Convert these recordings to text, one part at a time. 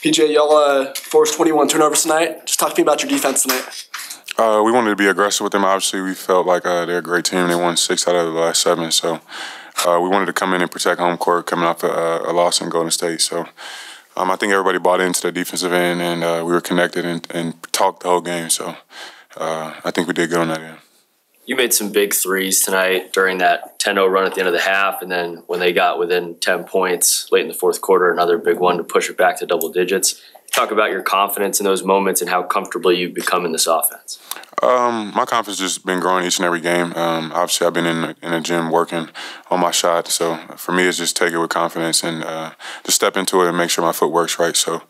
PJ, y'all forced 21 turnovers tonight. Just talk to me about your defense tonight. We wanted to be aggressive with them. Obviously, we felt like they're a great team. They won 6 out of the last 7. So we wanted to come in and protect home court coming off a loss in Golden State. So I think everybody bought into the defensive end, and we were connected and talked the whole game. So I think we did good on that end. You made some big threes tonight during that 10-0 run at the end of the half, and then when they got within 10 points late in the fourth quarter, another big one to push it back to double digits. Talk about your confidence in those moments and how comfortable you've become in this offense. My confidence has just been growing each and every game. Obviously, I've been in the gym working on my shot. So for me, it's just take it with confidence and just step into it and make sure my foot works right. So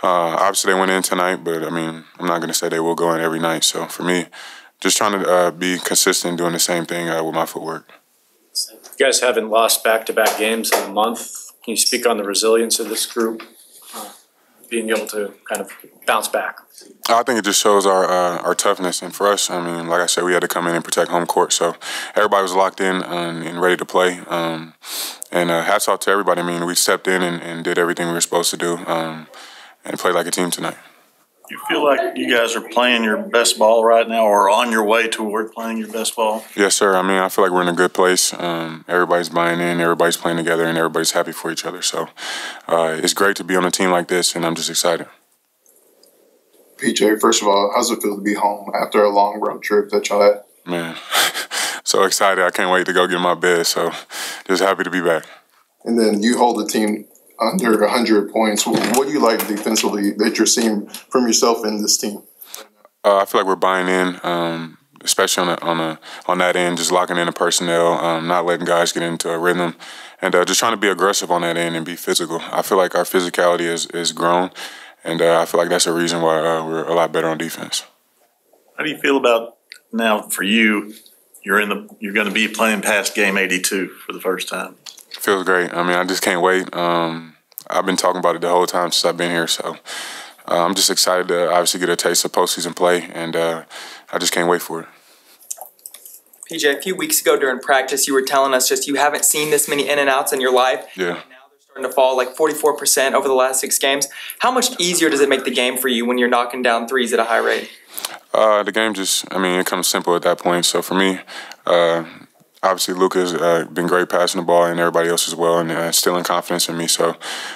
obviously, they went in tonight, but, I mean, I'm not going to say they will go in every night. So for me, just trying to be consistent doing the same thing with my footwork. You guys haven't lost back-to-back games in a month. Can you speak on the resilience of this group, being able to kind of bounce back? I think it just shows our toughness. And for us, I mean, like I said, we had to come in and protect home court. So everybody was locked in and ready to play. And hats off to everybody. I mean, we stepped in and did everything we were supposed to do and played like a team tonight. You feel like you guys are playing your best ball right now or on your way toward playing your best ball? Yes, sir. I mean, I feel like we're in a good place. Everybody's buying in, everybody's playing together, and everybody's happy for each other. So it's great to be on a team like this, and I'm just excited. PJ, first of all, how's it feel to be home after a long road trip that y'all had? Man, so excited. I can't wait to go get in my bed. So just happy to be back. And then you hold the team under 100 points. What do you like defensively that you're seeing from yourself in this team? I feel like we're buying in, especially on that end, just locking in the personnel, not letting guys get into a rhythm, and just trying to be aggressive on that end and be physical. I feel like our physicality is grown, and I feel like that's a reason why we're a lot better on defense. How do you feel about now for you? You're going to be playing past game 82 for the first time. Feels great. I mean, I just can't wait. I've been talking about it the whole time since I've been here, so I'm just excited to obviously get a taste of postseason play, and I just can't wait for it. PJ, a few weeks ago during practice, you were telling us just you haven't seen this many in and outs in your life. Yeah. And now they're starting to fall like 44% over the last 6 games. How much easier does it make the game for you when you're knocking down threes at a high rate? The game just, I mean, it comes simple at that point. So for me, obviously Luka's been great passing the ball and everybody else as well, and instilling confidence in me. So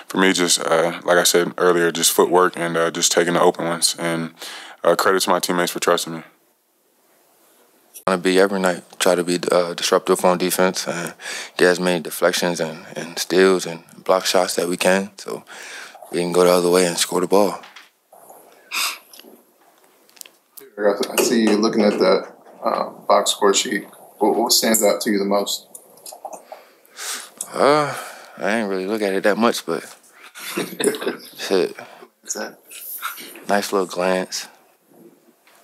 for me, just like I said earlier, just footwork and just taking the open ones. And credit to my teammates for trusting me. I want to be every night, try to be disruptive on defense and get as many deflections and steals and block shots that we can so we can go the other way and score the ball. I see you looking at that box score sheet. What stands out to you the most? I ain't really look at it that much, but shit. What's that? Nice little glance.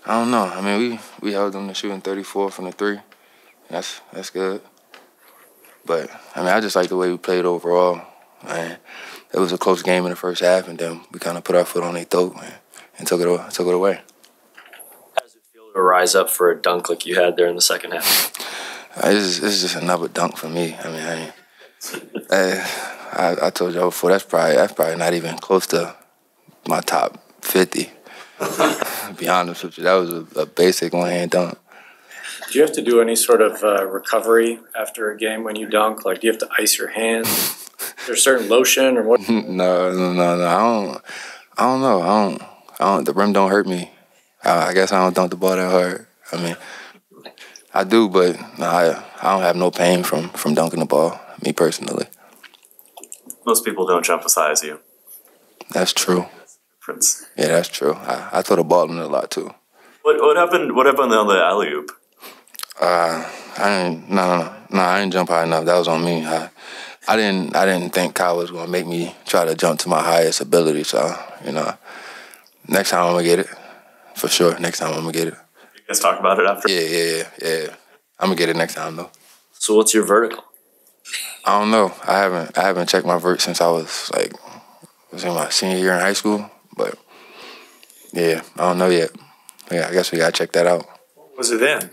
I don't know. I mean, we held them to shooting 34 from the 3. That's good. But I mean, I just like the way we played overall. Man, it was a close game in the first half, and then we kind of put our foot on their throat and took it away. How does it feel to rise up for a dunk like you had there in the second half? It's just another dunk for me. I mean, I told y'all before, that's probably not even close to my top 50. To be honest with you, that was a basic one-hand dunk. Do you have to do any sort of recovery after a game when you dunk? Like, do you have to ice your hands? Is there a certain lotion or what? No. I don't know. The rim don't hurt me. I guess I don't dunk the ball that hard. I mean, I do, but no, I don't have no pain from dunking the ball, me personally. Most people don't jump as high as you. That's true. Difference. Yeah, that's true. I throw the ball in a lot too. What happened on the alley-oop? I didn't jump high enough. That was on me. I didn't think Kyle was gonna make me try to jump to my highest ability. So, next time I'm gonna get it. For sure. Next time I'm gonna get it. You guys talk about it after? Yeah. I'm gonna get it next time though. So what's your vertical? I don't know. I haven't checked my vert since I was in my senior year in high school. But yeah, I don't know yet. Yeah, I guess we gotta check that out. What was it then?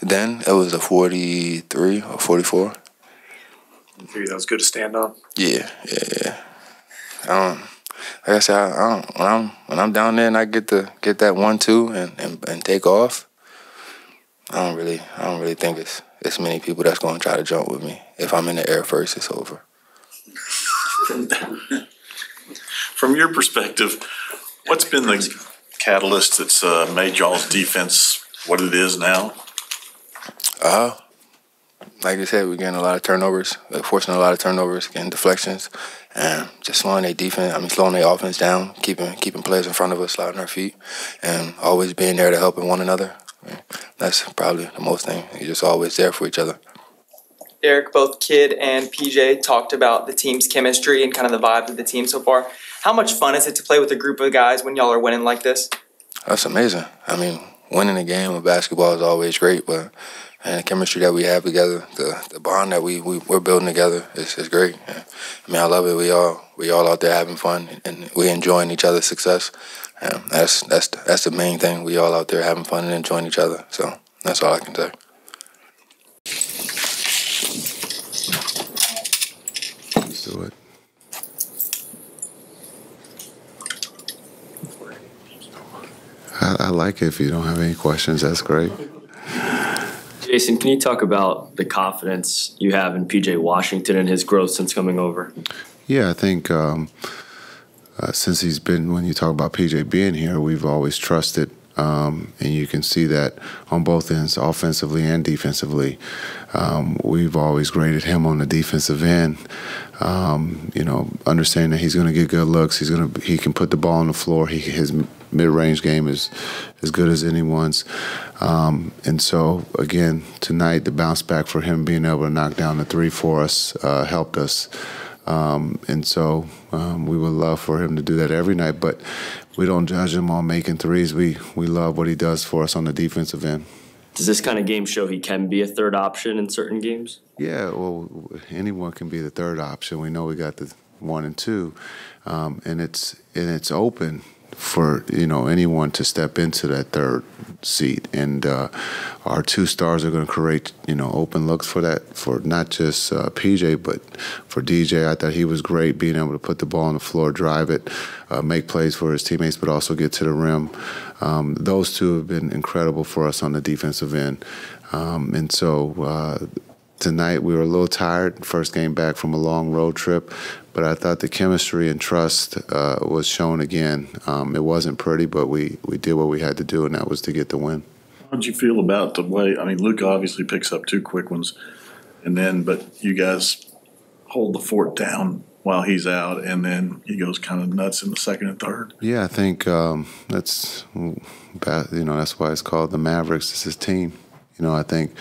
Then it was a 43 or 44. Maybe that was good to stand on. Yeah. like I said, when I'm down there and I get that 1-2 and take off, I don't really think it's many people that's going to try to jump with me. If I'm in the air first, it's over. From your perspective, what's been the catalyst that's made y'all's defense what it is now? Like I said, we're getting a lot of turnovers, forcing a lot of turnovers, getting deflections, and just slowing their offense down, keeping players in front of us, sliding our feet, and always being there to help one another. That's probably the most thing. You're just always there for each other. Derrick, both Kid and PJ talked about the team's chemistry and kind of the vibe of the team so far. How much fun is it to play with a group of guys when y'all are winning like this? That's amazing. I mean, winning a game of basketball is always great, but the chemistry that we have together, the bond that we're building together is great. I mean, I love it. We all out there having fun and we enjoying each other's success. That's the main thing. We all out there having fun and enjoying each other. So that's all I can say. Let's do it. I like it. If you don't have any questions, that's great. Jason, can you talk about the confidence you have in PJ Washington and his growth since coming over? Yeah, I think since he's been, when you talk about PJ being here, we've always trusted, and you can see that on both ends, offensively and defensively. We've always graded him on the defensive end. Understanding that he's going to get good looks, he can put the ball on the floor. His mid-range game is as good as anyone's. And so, again, tonight, the bounce back for him being able to knock down the three for us helped us. And so we would love for him to do that every night, but we don't judge him on making threes. We love what he does for us on the defensive end. Does this kind of game show he can be a third option in certain games? Yeah, well, anyone can be the third option. We know we got the 1 and 2, and it's open for anyone to step into that third seat, and our 2 stars are going to create open looks for that, for not just PJ but for DJ. I thought he was great being able to put the ball on the floor, drive it, make plays for his teammates, but also get to the rim. Those 2 have been incredible for us on the defensive end, and so tonight we were a little tired, first game back from a long road trip, but I thought the chemistry and trust was shown again. It wasn't pretty, but we did what we had to do, and that was to get the win. How did you feel about the way, Luka obviously picks up 2 quick ones, but you guys hold the fort down while he's out, and then he goes kind of nuts in the second and third? Yeah, I think that's why it's called the Mavericks. It's his team. I think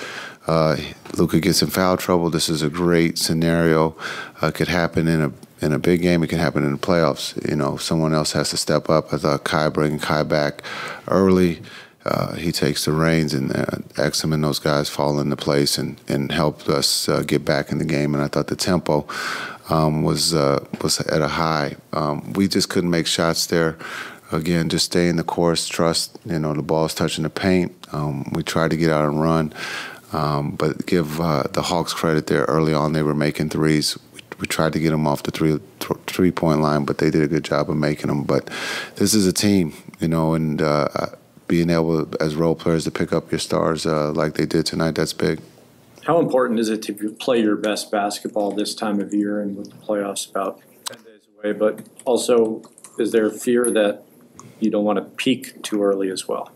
Luka gets in foul trouble. This is a great scenario. It could happen in a big game. It can happen in the playoffs. Someone else has to step up. I thought bringing Kai back early. He takes the reins, and Exum and those guys fall into place and helped us get back in the game. And I thought the tempo was at a high. We just couldn't make shots there. Again, just stay in the course, trust, the ball's touching the paint. We tried to get out and run, but give the Hawks credit there. Early on, they were making threes. We tried to get them off the three-point line, but they did a good job of making them. But this is a team, and being able, as role players, to pick up your stars like they did tonight, that's big. How important is it to play your best basketball this time of year and with the playoffs about 10 days away? But also, is there a fear that you don't want to peak too early as well?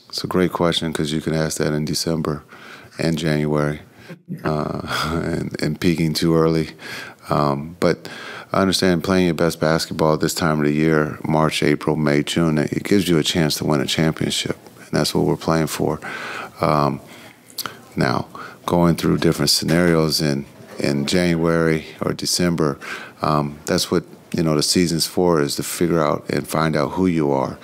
It's a great question, because you can ask that in December and January, and peaking too early. But I understand playing your best basketball this time of the year, March, April, May, June, it gives you a chance to win a championship, and that's what we're playing for. Now, going through different scenarios in January or December, that's what the season's for, is to figure out and find out who you are.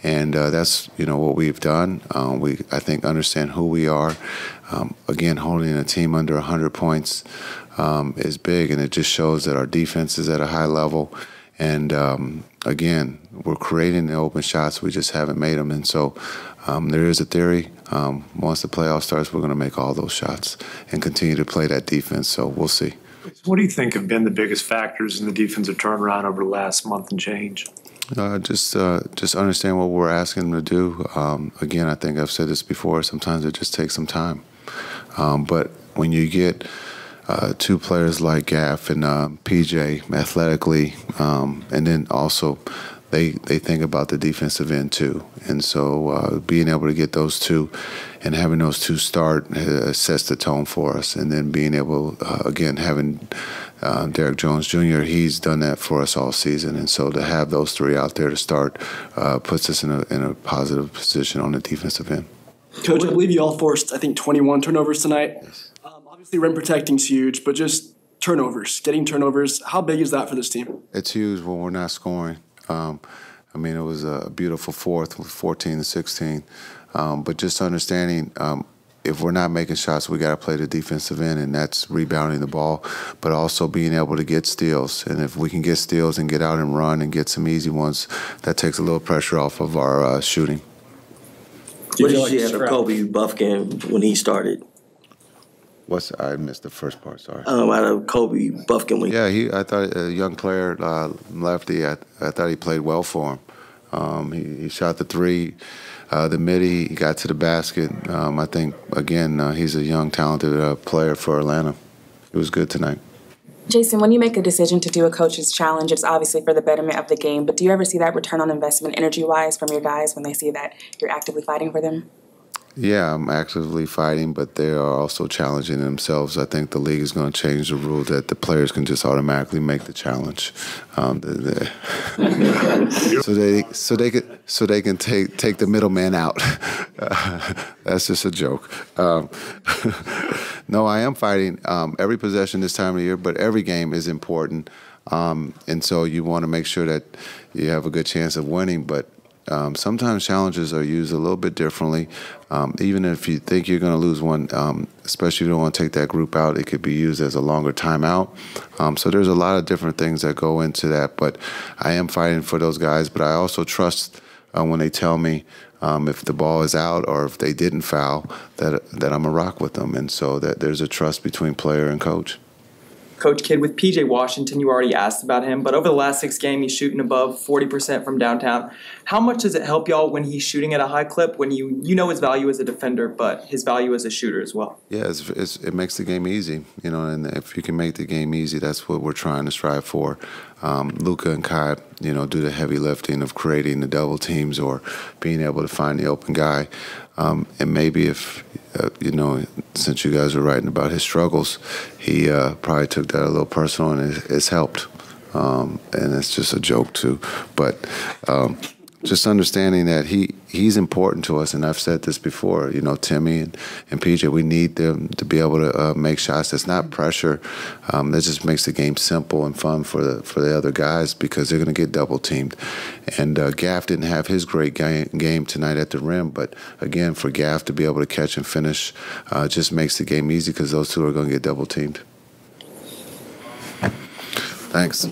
And that's, what we've done. I think, understand who we are. Again, holding a team under 100 points is big, and it just shows that our defense is at a high level. And, again, we're creating the open shots. We just haven't made them. And so there is a theory. Once the playoff starts, we're going to make all those shots and continue to play that defense. So we'll see. What do you think have been the biggest factors in the defensive turnaround over the last month and change? Just understand what we're asking them to do. Again, I think I've said this before. Sometimes it just takes some time. But when you get two players like Gaff and PJ athletically, and then also they think about the defensive end too. And so being able to get those two and having those two start sets the tone for us. And then being able, again, having Derrick Jones Jr., he's done that for us all season. And so to have those three out there to start puts us in a positive position on the defensive end. Coach, I believe you all forced, I think, 21 turnovers tonight. Yes. Obviously, rim protecting's huge, but just turnovers, getting turnovers, how big is that for this team? It's huge when we're not scoring. I mean, it was a beautiful fourth with 14-16. But just understanding if we're not making shots, we got to play the defensive end, and that's rebounding the ball, but also being able to get steals. And if we can get steals and get out and run and get some easy ones, that takes a little pressure off of our shooting. What did you see after Kobe Buffkin when he started? I missed the first part. Sorry. Out of Kobe Buffkin. I thought a young player, lefty. I thought he played well for him. He shot the three, the midi. He got to the basket. I think again he's a young, talented player for Atlanta. It was good tonight. Jason, when you make a decision to do a coach's challenge, it's obviously for the betterment of the game. But do you ever see that return on investment, energy-wise, from your guys when they see that you're actively fighting for them? Yeah, I'm actively fighting, but they are also challenging themselves. I think the league is going to change the rule that the players can just automatically make the challenge, so they can take the middleman out. That's just a joke. No, I am fighting every possession this time of year, but every game is important, and so you want to make sure that you have a good chance of winning, but. Sometimes challenges are used a little bit differently. Even if you think you're going to lose one, especially if you don't want to take that group out, it could be used as a longer timeout. So there's a lot of different things that go into that. But I am fighting for those guys. But I also trust when they tell me if the ball is out or if they didn't foul, that I'm going to rock with them. And so that there's a trust between player and coach. Coach Kidd, with PJ Washington, you already asked about him, but over the last 6 games, he's shooting above 40% from downtown. How much does it help y'all when he's shooting at a high clip, when you know his value as a defender, but his value as a shooter as well? Yeah, it makes the game easy, and if you can make the game easy, that's what we're trying to strive for. Luka and Kai, do the heavy lifting of creating the double teams or being able to find the open guy. And maybe if, since you guys were writing about his struggles, he probably took that a little personal, and it's helped. And it's just a joke too. But just understanding that he's important to us, and I've said this before, Timmy and PJ, we need them to be able to make shots. That's not pressure. That just makes the game simple and fun for the other guys because they're going to get double teamed. And Gaff didn't have his great game tonight at the rim, but again, for Gaff to be able to catch and finish just makes the game easy because those two are going to get double teamed. Thanks.